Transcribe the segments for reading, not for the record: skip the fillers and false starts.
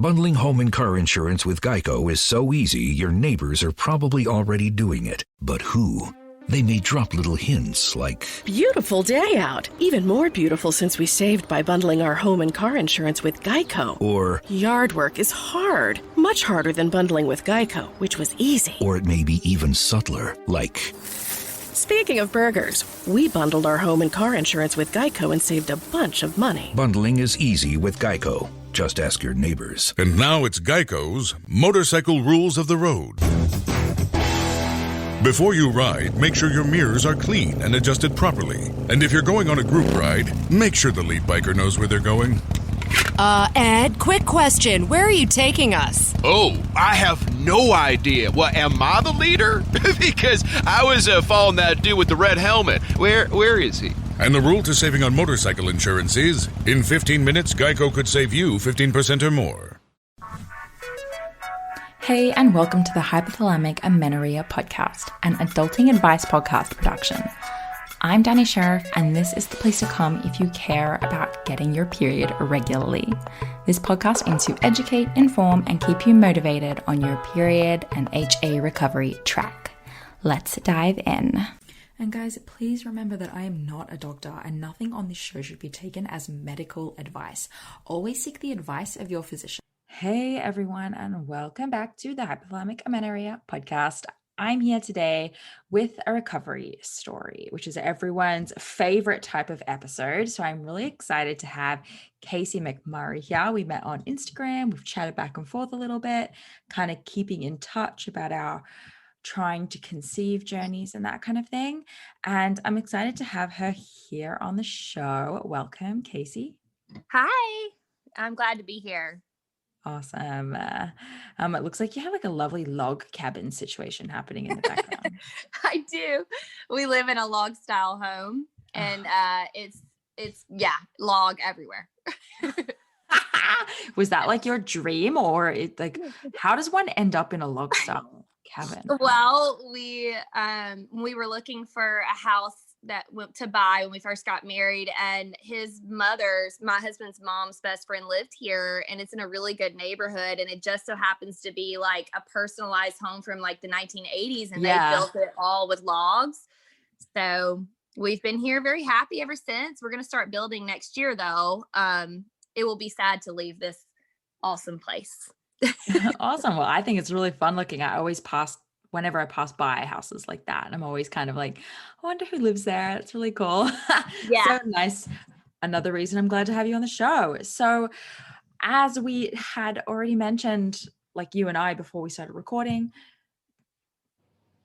Bundling home and car insurance with Geico is so easy, your neighbors are probably already doing it. But who? They may drop little hints like, beautiful day out. Even more beautiful since we saved by bundling our home and car insurance with Geico. or Yard work is hard. Much harder than bundling with Geico, which was easy. or it may be even subtler, like, Speaking of burgers, we bundled our home and car insurance with Geico and saved a bunch of money. bundling is easy with Geico. Just ask your neighbors. And now it's Geico's Motorcycle Rules of the Road. Before you ride, make sure your mirrors are clean and adjusted properly. And if you're going on a group ride, make sure the lead biker knows where they're going. Ed, quick question. Where are you taking us? Oh, I have no idea. Well, am I the leader? Because I was following that dude with the red helmet. Where is he? And the rule to saving on motorcycle insurance is, in 15 minutes, Geico could save you 15% or more. Hey, and welcome to the Hypothalamic Amenorrhea podcast, an adulting advice podcast production. I'm Dani Sheriff, and this is the place to come if you care about getting your period regularly. This podcast aims to educate, inform, and keep you motivated on your period and HA recovery track. Let's dive in. And guys, please remember that I am not a doctor and nothing on this show should be taken as medical advice. Always seek the advice of your physician. Hey everyone, and welcome back to the Hypothalamic Amenorrhea podcast. I'm here today with a recovery story, which is everyone's favorite type of episode. So I'm really excited to have Kacy McMurray here. We met on Instagram. We've chatted back and forth a little bit, kind of keeping in touch about our trying to conceive journeys and that kind of thing. And I'm excited to have her here on the show. Welcome, Kacy. Hi, I'm glad to be here. Awesome. It looks like you have like a lovely log cabin situation happening in the background. I do. We live in a log style home and it's log everywhere. Was that like your dream, or how does one end up in a log style cabin? Well, we were looking for a house to buy when we first got married, and my husband's mom's best friend lived here, and it's in a really good neighborhood, and it just so happens to be like a personalized home from like the 1980s, and they built it all with logs. So we've been here very happy ever since. We're going to start building next year though. It will be sad to leave this awesome place. Awesome. Well, I think it's really fun looking at. Whenever I pass by houses like that, and I'm always kind of like, I wonder who lives there. It's really cool. Yeah. So nice. Another reason I'm glad to have you on the show. So as we had already mentioned, like you and I, before we started recording,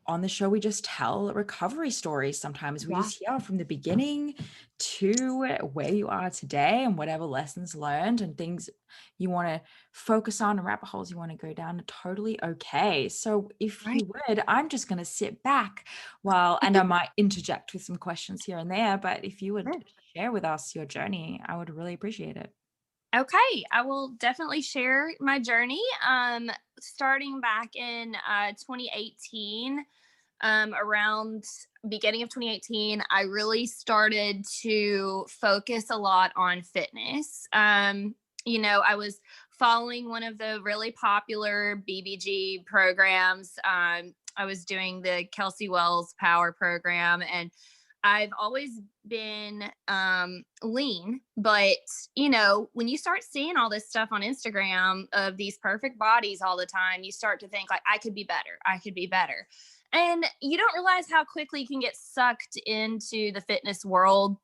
on the show, we just tell recovery stories. Sometimes we just hear from the beginning to where you are today and whatever lessons learned and things you want to focus on and rabbit holes you want to go down are totally okay. So if you would, I'm just going to sit back and I might interject with some questions here and there, but if you would share with us your journey, I would really appreciate it. Okay, I will definitely share my journey. Starting back in 2018, around beginning of 2018, I really started to focus a lot on fitness. I was following one of the really popular BBG programs. I was doing the Kelsey Wells Power program, and I've always been lean, but when you start seeing all this stuff on Instagram of these perfect bodies all the time, you start to think like, I could be better. And you don't realize how quickly you can get sucked into the fitness world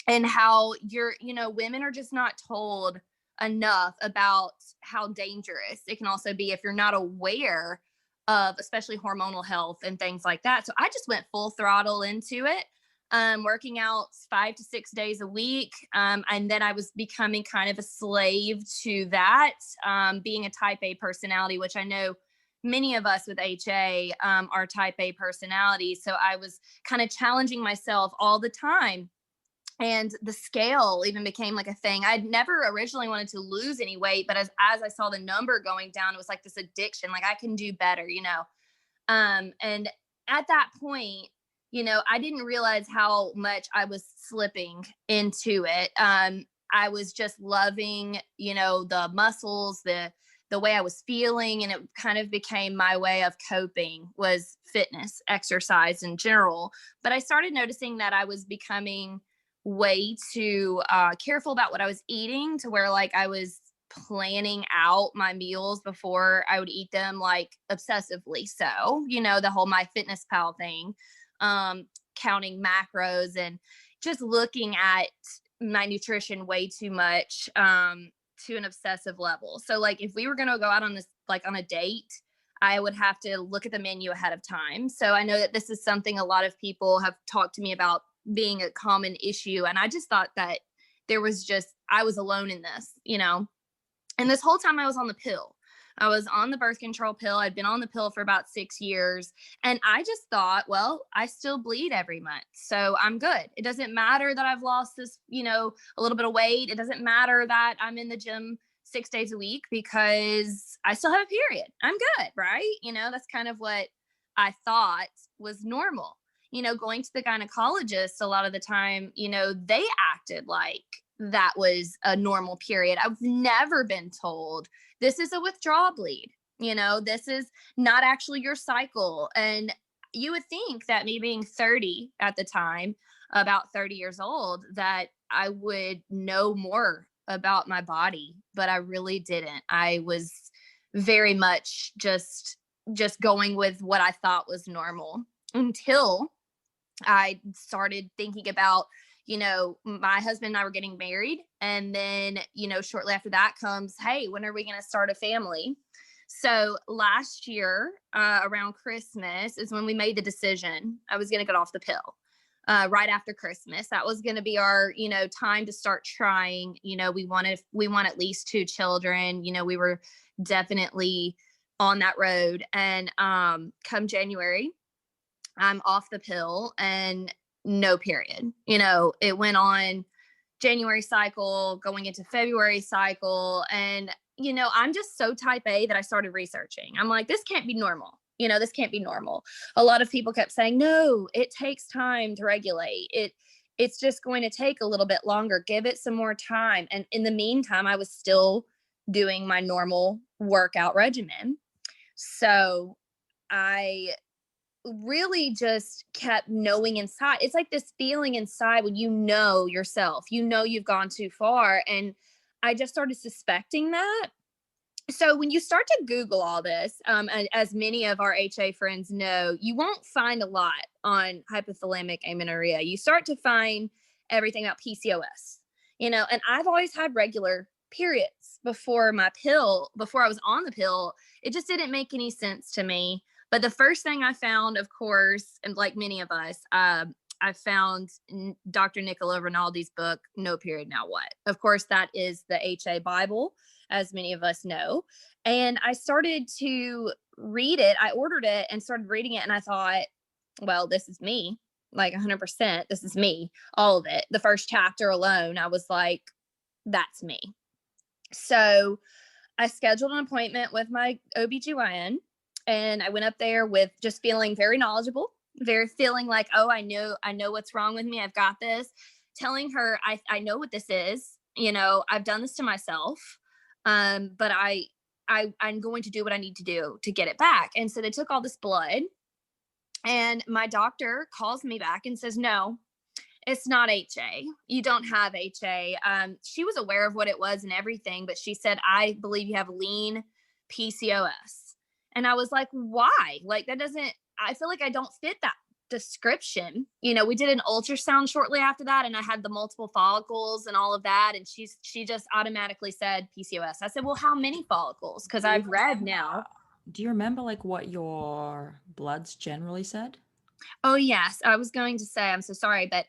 and how women are just not told enough about how dangerous it can also be if you're not aware of especially hormonal health and things like that. So I just went full throttle into it. Working out 5 to 6 days a week. And then I was becoming kind of a slave to that, being a type A personality, which I know many of us with HA are type A personalities. So I was kind of challenging myself all the time. And the scale even became like a thing. I'd never originally wanted to lose any weight, but as I saw the number going down, it was like this addiction, like I can do better, and at that point, I didn't realize how much I was slipping into it. I was just loving, the muscles, the way I was feeling, and it kind of became my way of coping was fitness, exercise in general. But I started noticing that I was becoming way too careful about what I was eating, to where like I was planning out my meals before I would eat them, like obsessively. So, the whole MyFitnessPal thing, counting macros and just looking at my nutrition way too much, to an obsessive level. So like if we were going to go out on this, like on a date, I would have to look at the menu ahead of time. So I know that this is something a lot of people have talked to me about being a common issue. And I just thought that I was alone in this, and this whole time I was on the pill. I was on the birth control pill. I'd been on the pill for about 6 years. And I just thought, well, I still bleed every month, so I'm good. It doesn't matter that I've lost this, a little bit of weight. It doesn't matter that I'm in the gym 6 days a week, because I still have a period. I'm good, right? That's kind of what I thought was normal. Going to the gynecologist a lot of the time, they acted like that was a normal period. I've never been told this is a withdrawal bleed. This is not actually your cycle. And you would think that me being 30 at the time, about 30 years old, that I would know more about my body, but I really didn't. I was very much just going with what I thought was normal, until I started thinking about, my husband and I were getting married. And then, shortly after that comes, hey, when are we going to start a family? So last year, around Christmas is when we made the decision I was going to get off the pill. Right after Christmas, that was going to be our, time to start trying. We want at least 2 children. We were definitely on that road. And come January, I'm off the pill and no period. It went on January cycle, going into February cycle. And, I'm just so type A that I started researching. I'm like, this can't be normal. This can't be normal. A lot of people kept saying, no, it takes time to regulate. It's just going to take a little bit longer. Give it some more time. And in the meantime, I was still doing my normal workout regimen. So I really just kept knowing inside. It's like this feeling inside when yourself, you've gone too far. And I just started suspecting that. So when you start to Google all this, as many of our HA friends know, you won't find a lot on hypothalamic amenorrhea. You start to find everything about PCOS, and I've always had regular periods before I was on the pill. It just didn't make any sense to me. But the first thing I found, of course, and like many of us, I found Dr. Nicola Rinaldi's book, No Period, Now What? Of course, that is the HA Bible, as many of us know. And I started to read it. I ordered it and started reading it. And I thought, well, this is me, like 100%. This is me, all of it. The first chapter alone, I was like, that's me. So I scheduled an appointment with my OBGYN. And I went up there with just feeling very knowledgeable, feeling like, oh, I know what's wrong with me. I've got this. Telling her, I know what this is. I've done this to myself. But I'm going to do what I need to do to get it back. And so they took all this blood, and my doctor calls me back and says, no, it's not HA. You don't have HA. She was aware of what it was and everything, but she said, I believe you have lean PCOS. And I was like, why? Like, I feel like I don't fit that description. We did an ultrasound shortly after that, and I had the multiple follicles and all of that. And she just automatically said PCOS. I said, well, how many follicles? Because I've read now. Do you remember like what your bloods generally said? Oh, yes. I was going to say, I'm so sorry, but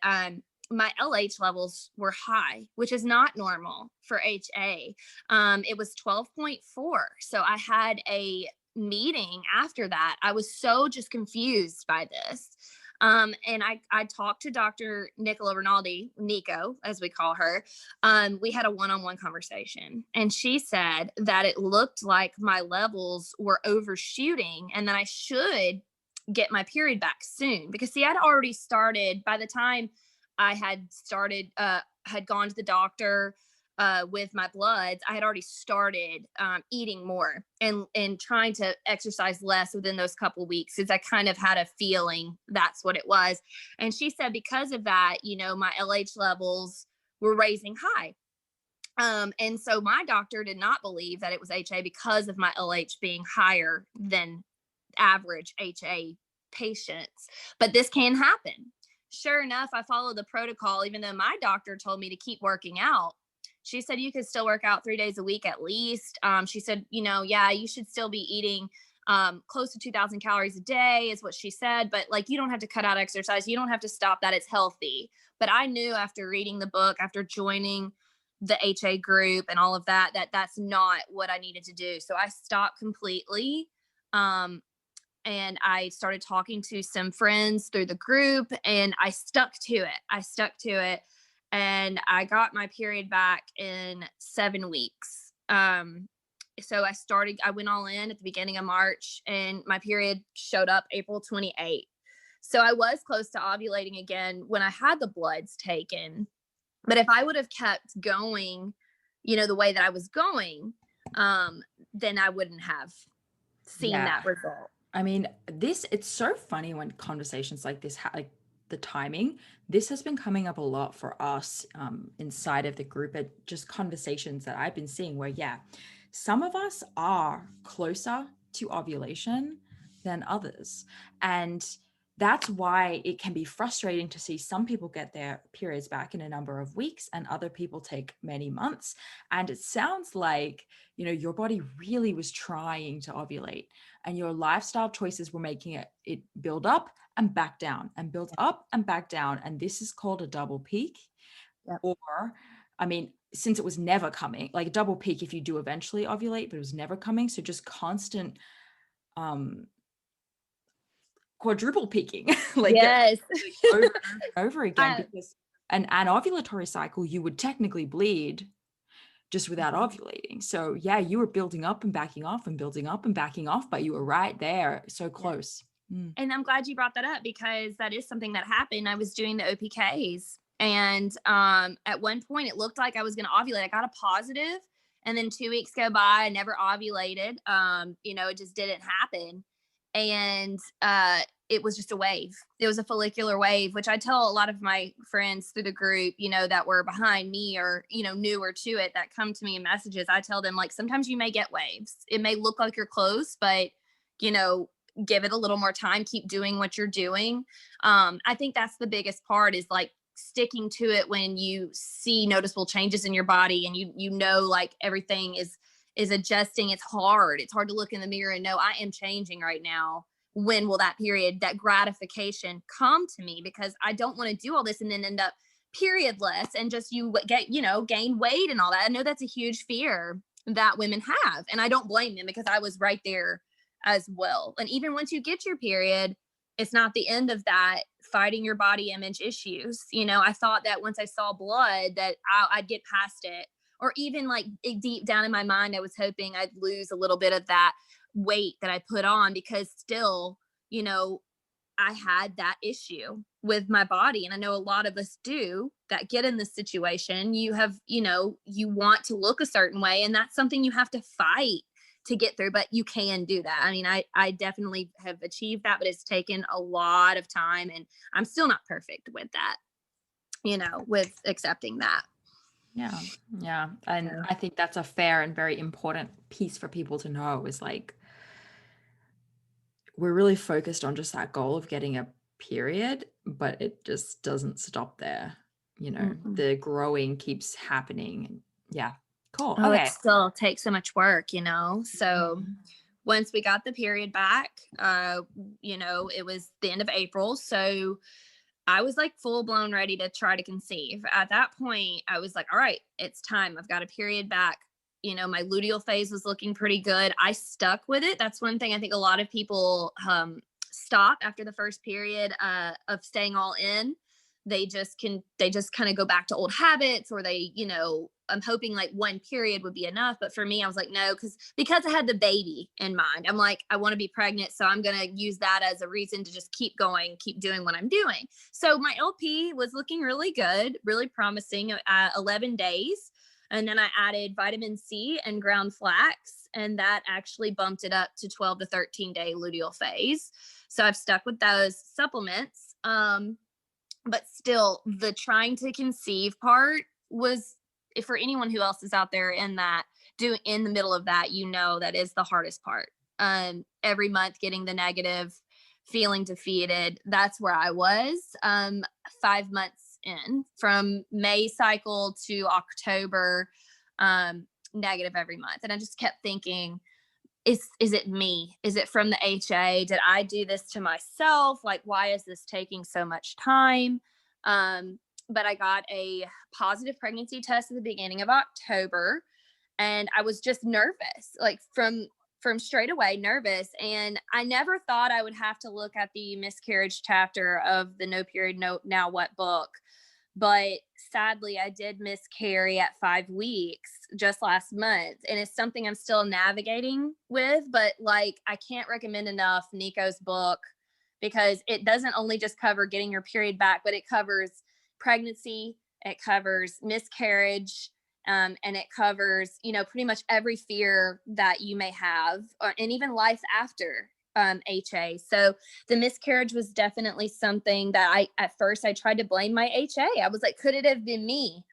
my LH levels were high, which is not normal for HA. It was 12.4. So I had a meeting after that. I was so just confused by this. And I talked to Dr. Nicola Rinaldi, Nico, as we call her. We had a one-on-one conversation, and she said that it looked like my levels were overshooting and that I should get my period back soon, because I'd already started by the time I had started, had gone to the doctor, with my bloods, I had already started eating more and trying to exercise less within those couple weeks, because I kind of had a feeling that's what it was. And she said because of that, my LH levels were raising high. And so my doctor did not believe that it was HA because of my LH being higher than average HA patients. But this can happen. Sure enough, I followed the protocol, even though my doctor told me to keep working out. She said, you could still work out 3 days a week at least. She said, yeah, you should still be eating close to 2,000 calories a day is what she said. But like, you don't have to cut out exercise. You don't have to stop that. It's healthy. But I knew after reading the book, after joining the HA group and all of that, that's not what I needed to do. So I stopped completely. And I started talking to some friends through the group, and I stuck to it. And I got my period back in 7 weeks. So I went all in at the beginning of March, and my period showed up April 28th. So I was close to ovulating again when I had the bloods taken. But if I would have kept going, the way that I was going, then I wouldn't have seen that result. I mean, it's so funny when conversations like this, like the timing, this has been coming up a lot for us inside of the group, at just conversations that I've been seeing where, some of us are closer to ovulation than others. And that's why it can be frustrating to see some people get their periods back in a number of weeks and other people take many months. And it sounds like, your body really was trying to ovulate, and your lifestyle choices were making it build up and back down and build up and back down. And this is called a double peak. Yep. Or, since it was never coming, like a double peak if you do eventually ovulate, but it was never coming. So just constant, quadruple peaking, yes, over and over again, because an ovulatory cycle, you would technically bleed just without ovulating. So you were building up and backing off and building up and backing off, but you were right there, so close. And I'm glad you brought that up, because that is something that happened. I was doing the OPKs, and at one point it looked like I was going to ovulate. I got a positive, and then 2 weeks go by, I never ovulated. It just didn't happen. And it was just a wave. It was a follicular wave, which I tell a lot of my friends through the group, that were behind me or, newer to it, that come to me in messages. I tell them, like, sometimes you may get waves. It may look like you're close, but, give it a little more time, keep doing what you're doing. I think that's the biggest part, is like sticking to it when you see noticeable changes in your body, and like everything is adjusting. It's hard to look in the mirror and know I am changing right now. When will that gratification come to me? Because I don't want to do all this and then end up periodless and just gain weight and all that. I know that's a huge fear that women have, and I don't blame them, because I was right there as well. And even once you get your period, it's not the end of that fighting your body image issues. I thought that once I saw blood that I'd get past it, or even like deep down in my mind, I was hoping I'd lose a little bit of that weight that I put on, because still, I had that issue with my body. And I know a lot of us do that get in this situation. You have, you want to look a certain way, and that's something you have to fight to get through, but you can do that. I mean, I definitely have achieved that, but it's taken a lot of time, and I'm still not perfect with that, with accepting that. Yeah. And I think that's a fair and very important piece for people to know, is like, we're really focused on just that goal of getting a period, but it just doesn't stop there. The growing keeps happening. Yeah. Cool. Oh, okay. It still takes so much work, so once we got the period back, it was the end of April. So I was like full blown ready to try to conceive. At that point, I was like, all right, it's time. I've got a period back. My luteal phase was looking pretty good. I stuck with it. That's one thing I think a lot of people stop after the first period of staying all in. They just kind of go back to old habits, or they, I'm hoping like one period would be enough. But for me, I was like, no, because I had the baby in mind. I'm like, I want to be pregnant. So I'm going to use that as a reason to just keep going, keep doing what I'm doing. So my LP was looking really good, really promising, 11 days. And then I added vitamin C and ground flax, and that actually bumped it up to 12 to 13 day luteal phase. So I've stuck with those supplements. But still, the trying to conceive part was, if for anyone who else is out there in the middle of that, that is the hardest part. Every month getting the negative, feeling defeated. That's where I was 5 months in, from May cycle to October, negative every month. And I just kept thinking, is it me? Is it from the HA? Did I do this to myself? Like, why is this taking so much time? But I got a positive pregnancy test at the beginning of October, and I was just nervous, like from straight away nervous. And I never thought I would have to look at the miscarriage chapter of the No Period, No Now What book. But sadly, I did miscarry at 5 weeks just last month. And it's something I'm still navigating with. But like, I can't recommend enough Nico's book, because it doesn't only just cover getting your period back, but it covers pregnancy, it covers miscarriage, and it covers, pretty much every fear that you may have, and even life after HA. So the miscarriage was definitely something that at first I tried to blame my HA. I was like, could it have been me?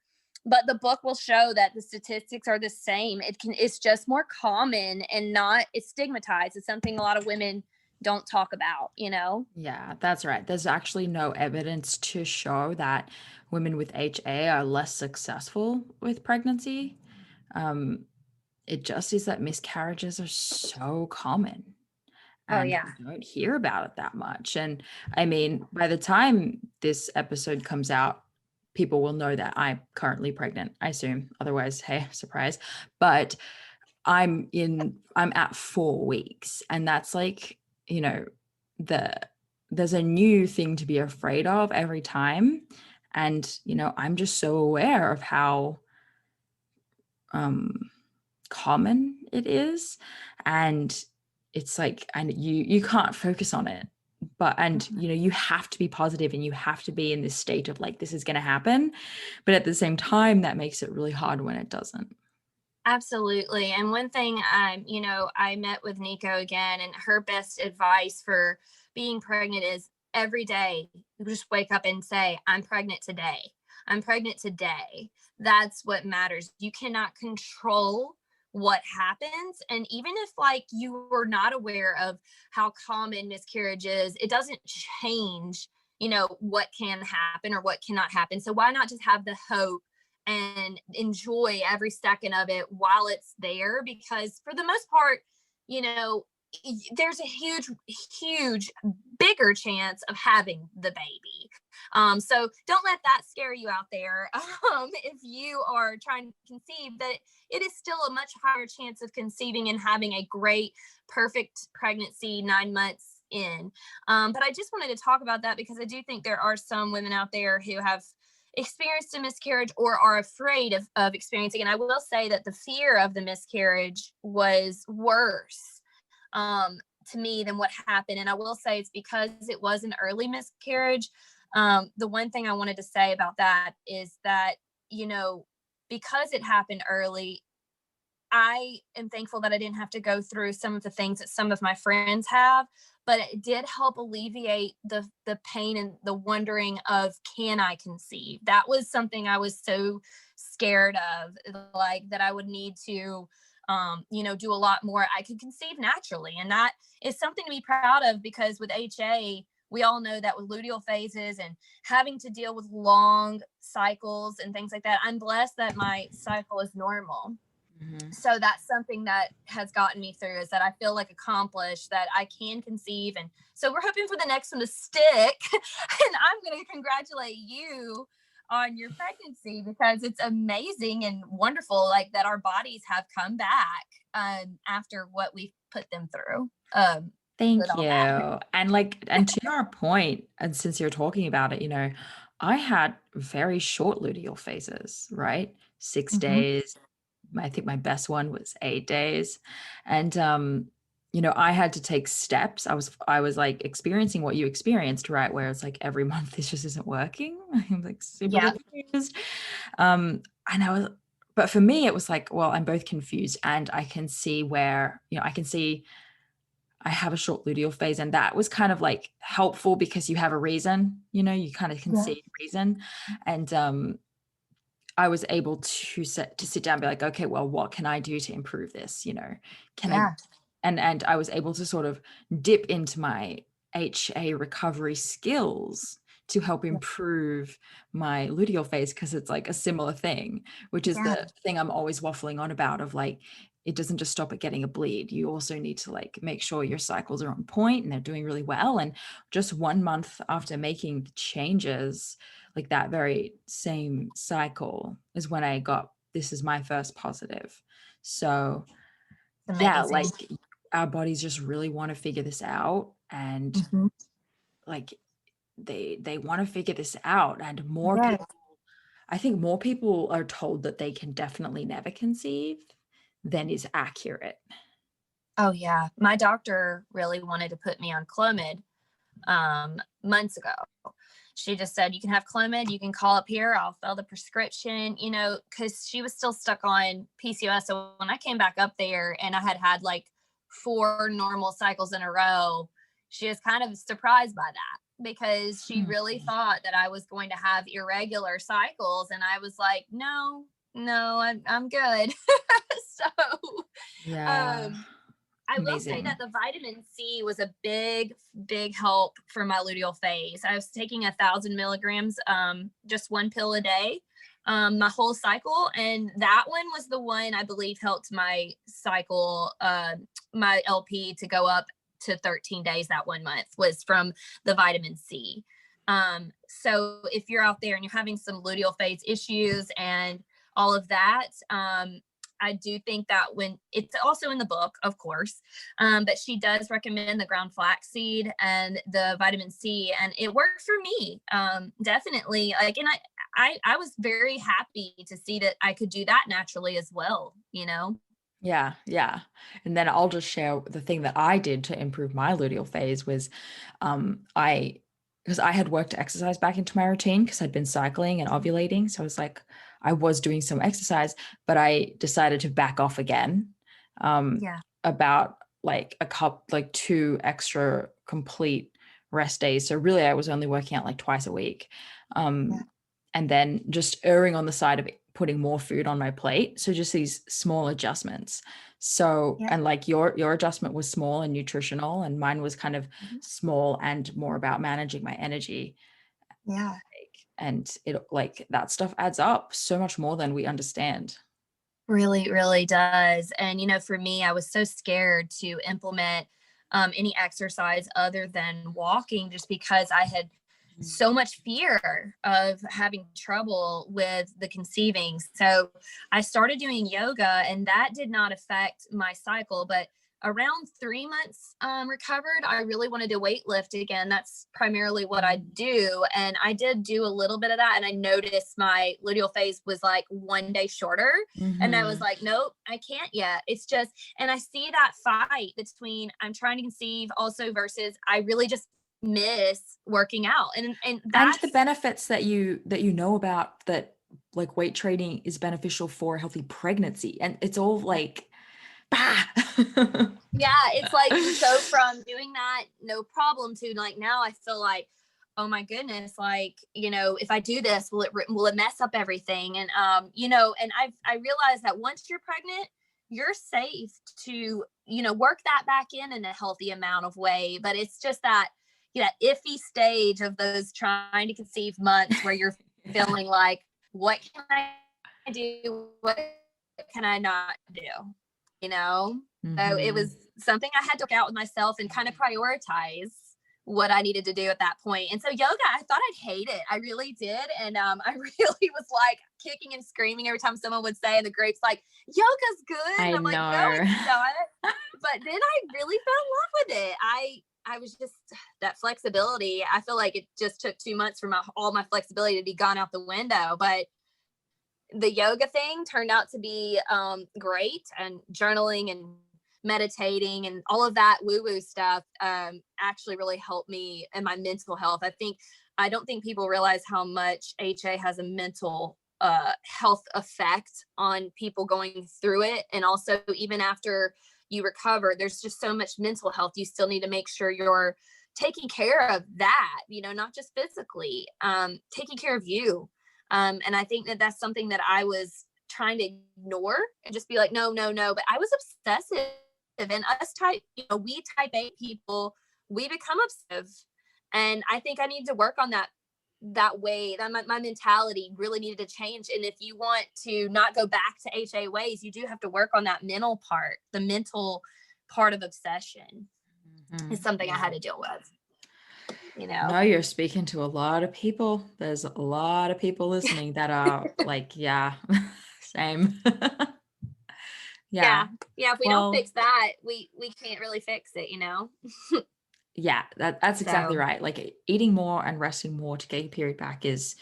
But the book will show that the statistics are the same. It's just more common and it's stigmatized. It's something a lot of women don't talk about, Yeah, that's right. There's actually no evidence to show that women with HA are less successful with pregnancy. It just is that miscarriages are so common. And we don't hear about it that much. And I mean, by the time this episode comes out, people will know that I'm currently pregnant, I assume. Otherwise, hey, surprise. But I'm at 4 weeks, and that's like, there's a new thing to be afraid of every time. And, I'm just so aware of how common it is. And it's like, and you can't focus on it, you have to be positive, and you have to be in this state of like, this is going to happen. But at the same time, that makes it really hard when it doesn't. Absolutely. And one thing, I met with Nico again, and her best advice for being pregnant is every day, you just wake up and say, I'm pregnant today. I'm pregnant today. That's what matters. You cannot control what happens. And even if like you were not aware of how common miscarriage is, it doesn't change, what can happen or what cannot happen. So why not just have the hope and enjoy every second of it while it's there? Because for the most part, there's a huge, bigger chance of having the baby. So don't let that scare you out there. If you are trying to conceive, that it is still a much higher chance of conceiving and having a great, perfect pregnancy 9 months in. But I just wanted to talk about that because I do think there are some women out there who have experienced a miscarriage or are afraid of experiencing. And I will say that the fear of the miscarriage was worse to me than what happened. And I will say it's because it was an early miscarriage. The one thing I wanted to say about that is that, because it happened early, I am thankful that I didn't have to go through some of the things that some of my friends have, but it did help alleviate the pain and the wondering of, can I conceive? That was something I was so scared of, like that I would need to do a lot more. I could conceive naturally. And that is something to be proud of, because with HA, we all know that with luteal phases and having to deal with long cycles and things like that, I'm blessed that my cycle is normal. Mm-hmm. So that's something that has gotten me through, is that I feel like accomplished, that I can conceive. And so we're hoping for the next one to stick. And I'm going to congratulate you on your pregnancy, because it's amazing and wonderful, like that our bodies have come back after what we've put them through. Thank you. And to your point, and since you're talking about it, I had very short luteal phases, right? 6 mm-hmm. days. I think my best one was 8 days. And, I had to take steps. I was like experiencing what you experienced, right? Where it's like every month this just isn't working. I'm like super confused. but for me, it was like, well, I'm both confused and I can see where, I can see I have a short luteal phase, and that was kind of like helpful because you have a reason, you kind of can see a reason. And I was able to sit down and be like, okay, well, what can I do to improve this? Can I, and I was able to sort of dip into my HA recovery skills to help improve my luteal phase, because it's like a similar thing, which is the thing I'm always waffling on about, of like, it doesn't just stop at getting a bleed. You also need to like make sure your cycles are on point and they're doing really well. And just 1 month after making the changes, like that very same cycle is when I got, this is my first positive. So yeah, like our bodies just really want to figure this out, and like they want to figure this out, and more people, I think more people are told that they can definitely never conceive than is accurate. Oh yeah, my doctor really wanted to put me on Clomid months ago. She just said, you can have Clomid, you can call up here, I'll fill the prescription, because she was still stuck on PCOS. So when I came back up there and I had like 4 normal cycles in a row, she was kind of surprised by that, because she really thought that I was going to have irregular cycles. And I was like, no, I'm good. So, yeah. I will say that the vitamin C was a big help for my luteal phase. I was taking 1,000 milligrams, just 1 pill a day, my whole cycle. And that one was the one I believe helped my cycle, my LP to go up to 13 days that 1 month, was from the vitamin C. So if you're out there and you're having some luteal phase issues and all of that, I do think that when it's also in the book, of course, but she does recommend the ground flaxseed and the vitamin C, and it worked for me. Definitely. Like, and I was very happy to see that I could do that naturally as well, Yeah. And then I'll just share the thing that I did to improve my luteal phase was, because I had worked exercise back into my routine because I'd been cycling and ovulating. So I was like, I was doing some exercise, but I decided to back off again. About like 2 extra complete rest days. So really I was only working out like twice a week. And then just erring on the side of putting more food on my plate. So just these small adjustments. So, and like your adjustment was small and nutritional, and mine was kind of small and more about managing my energy. Yeah. And it, like, that stuff adds up so much more than we understand. Really, really does. And, for me, I was so scared to implement any exercise other than walking, just because I had so much fear of having trouble with the conceiving. So I started doing yoga, and that did not affect my cycle, but around 3 months recovered, I really wanted to weight lift again. That's primarily what I do. And I did do a little bit of that. And I noticed my luteal phase was like 1 day shorter. And I was like, nope, I can't yet. It's just, and I see that fight between I'm trying to conceive also versus I really just miss working out. And that's the benefits that you know about, that like weight training is beneficial for a healthy pregnancy. And it's all like, yeah, it's like you go from doing that no problem to like, now I feel like, oh my goodness, like, if I do this, will it mess up everything? And and I realized that once you're pregnant, you're safe to work that back in a healthy amount of way. But it's just that iffy stage of those trying to conceive months where you're feeling like, what can I do, what can I not do? So it was something I had to work out with myself and kind of prioritize what I needed to do at that point. And so yoga, I thought I'd hate it. I really did. And I really was like kicking and screaming every time someone would say in the groups, like, yoga's good. And I'm like, no, it's not. But then I really fell in love with it. I was just, that flexibility, I feel like it just took 2 months for all my flexibility to be gone out the window. But the yoga thing turned out to be great, and journaling and meditating and all of that woo-woo stuff actually really helped me in my mental health. I don't think people realize how much HA has a mental health effect on people going through it. And also, even after you recover, there's just so much mental health. You still need to make sure you're taking care of that, not just physically, taking care of you. And I think that that's something that I was trying to ignore and just be like, no. But I was obsessive, and us we type A people, we become obsessive. And I think I need to work on that way. That my mentality really needed to change. And if you want to not go back to HA ways, you do have to work on that mental part. The mental part of obsession is something I had to deal with. No, you're speaking to a lot of people. There's a lot of people listening that are like, yeah, same. Yeah. If we don't fix that, we can't really fix it, Yeah, that's exactly right. Like eating more and resting more to get your period back is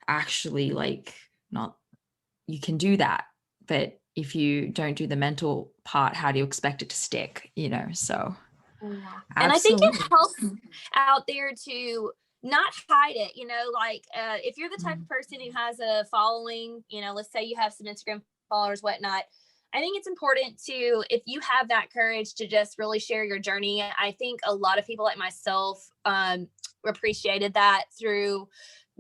actually like not, you can do that. But if you don't do the mental part, how do you expect it to stick, So and I think it helps out there to not hide it, if you're the type of person who has a following, let's say you have some Instagram followers, whatnot. I think it's important to, if you have that courage to just really share your journey. I think a lot of people like myself appreciated that through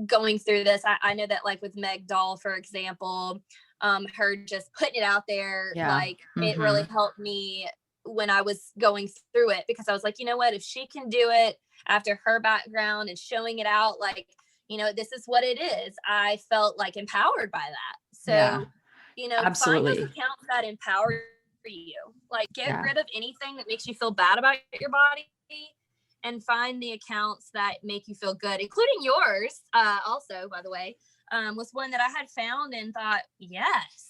going through this. I know that like with Meg Dahl, for example, her just putting it out there, it really helped me when I was going through it, because I was like, you know what, if she can do it after her background and showing it out, this is what it is. I felt like empowered by that. So, absolutely. Find those accounts that empower you. Get rid of anything that makes you feel bad about your body, and find the accounts that make you feel good, including yours. Also, by the way, was one that I had found and thought, yes,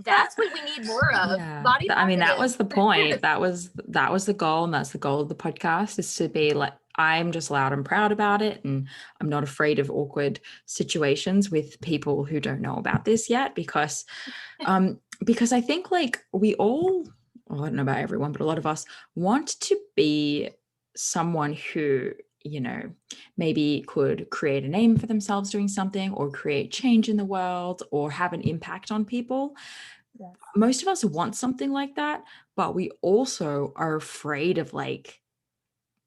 that's what we need more of. Body positive. That was the point. That was the goal, and that's the goal of the podcast, is to be like, I'm just loud and proud about it, and I'm not afraid of awkward situations with people who don't know about this yet, because I think like we all, I don't know about everyone, but a lot of us want to be someone who, maybe could create a name for themselves doing something, or create change in the world, or have an impact on people. Yes. Most of us want something like that, but we also are afraid of like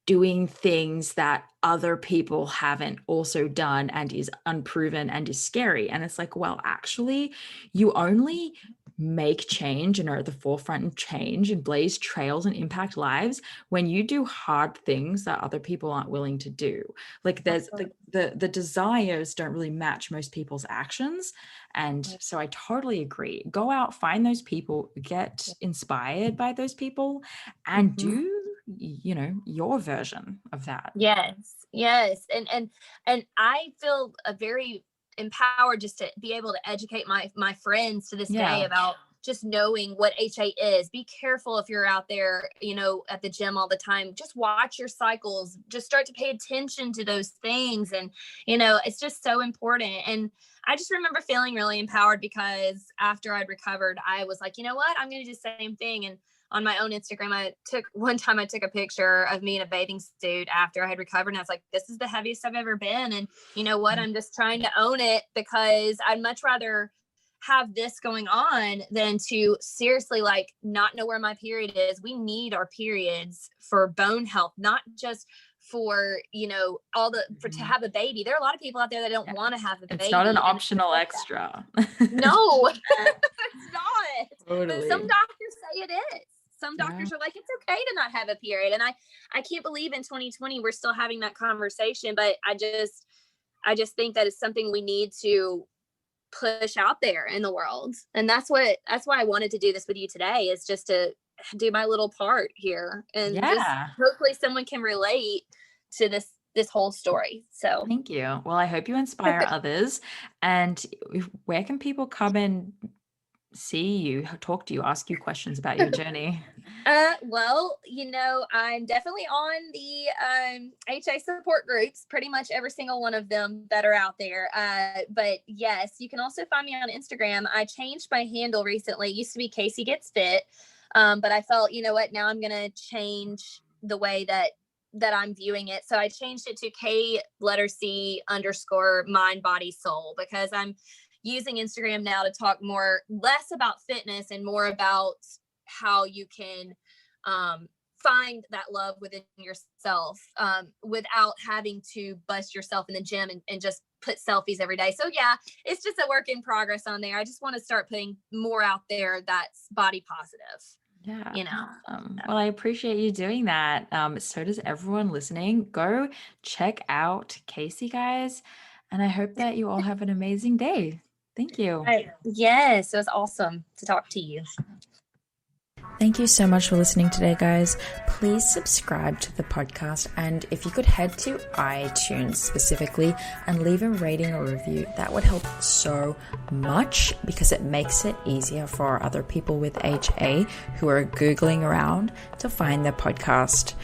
doing things that other people haven't also done and is unproven and is scary. And it's like, well, actually, you only make change and are at the forefront of change and blaze trails and impact lives when you do hard things that other people aren't willing to do. Like there's the desires don't really match most people's actions. And so I totally agree. Go out, find those people, get inspired by those people, and do your version of that. Yes. And I feel very empowered just to be able to educate my friends to this day about just knowing what HA is. Be careful if you're out there, at the gym all the time. Just watch your cycles. Just start to pay attention to those things. And, it's just so important. And I just remember feeling really empowered, because after I'd recovered, I was like, you know what, I'm going to do the same thing. And on my own Instagram, I took a picture of me in a bathing suit after I had recovered. And I was like, this is the heaviest I've ever been. And you know what? I'm just trying to own it, because I'd much rather have this going on than to seriously not know where my period is. We need our periods for bone health, not just for, to have a baby. There are a lot of people out there that don't want to have a baby. It's not an optional extra. No, it's not. Totally. But some doctors say it is. Some doctors are like, it's okay to not have a period. And I can't believe in 2020, we're still having that conversation, but I just think that it's something we need to push out there in the world. And that's why I wanted to do this with you today, is just to do my little part here, and just hopefully someone can relate to this whole story. So thank you. Well, I hope you inspire others. And where can people come and see you, talk to you, ask you questions about your journey? Well, I'm definitely on the HA support groups, pretty much every single one of them that are out there. But yes, you can also find me on Instagram. I changed my handle recently. It used to be Kacy Gets Fit. But I felt, you know what, now I'm going to change the way that that I'm viewing it. So I changed it to K_C_mind body soul, because I'm using Instagram now to talk less about fitness and more about how you can find that love within yourself without having to bust yourself in the gym and just put selfies every day. So yeah, it's just a work in progress on there. I just want to start putting more out there that's body positive. Yeah. You know. Well, I appreciate you doing that. So does everyone listening. Go check out Kacy, guys. And I hope that you all have an amazing day. Thank you. Yes, it was awesome to talk to you. Thank you so much for listening today, guys. Please subscribe to the podcast, and if you could head to iTunes specifically and leave a rating or review, that would help so much, because it makes it easier for other people with HA who are Googling around to find the podcast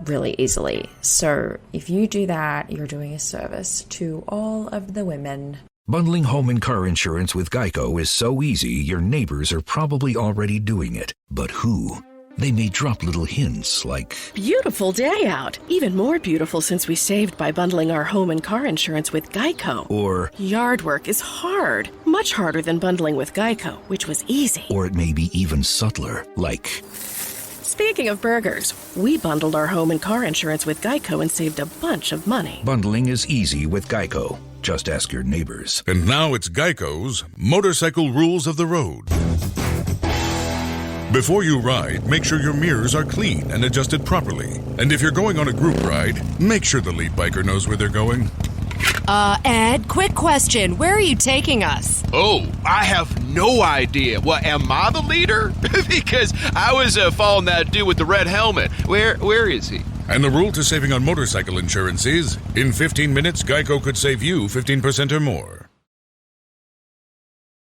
really easily. So if you do that, you're doing a service to all of the women. Bundling home and car insurance with Geico is so easy, your neighbors are probably already doing it. But who? They may drop little hints like, Beautiful day out. Even more beautiful since we saved by bundling our home and car insurance with Geico. or Yard work is hard. Much harder than bundling with Geico, which was easy. it may be even subtler, like, Speaking of burgers, we bundled our home and car insurance with Geico and saved a bunch of money. bundling is easy with Geico. Just ask your neighbors. And now it's Geico's Motorcycle Rules of the Road. Before you ride, make sure your mirrors are clean and adjusted properly. And if you're going on a group ride, make sure the lead biker knows where they're going. Ed, quick question. Where are you taking us? Oh, I have no idea. Well, am I the leader? Because I was following that dude with the red helmet. Where is he? And the rule to saving on motorcycle insurance is, in 15 minutes, Geico could save you 15% or more.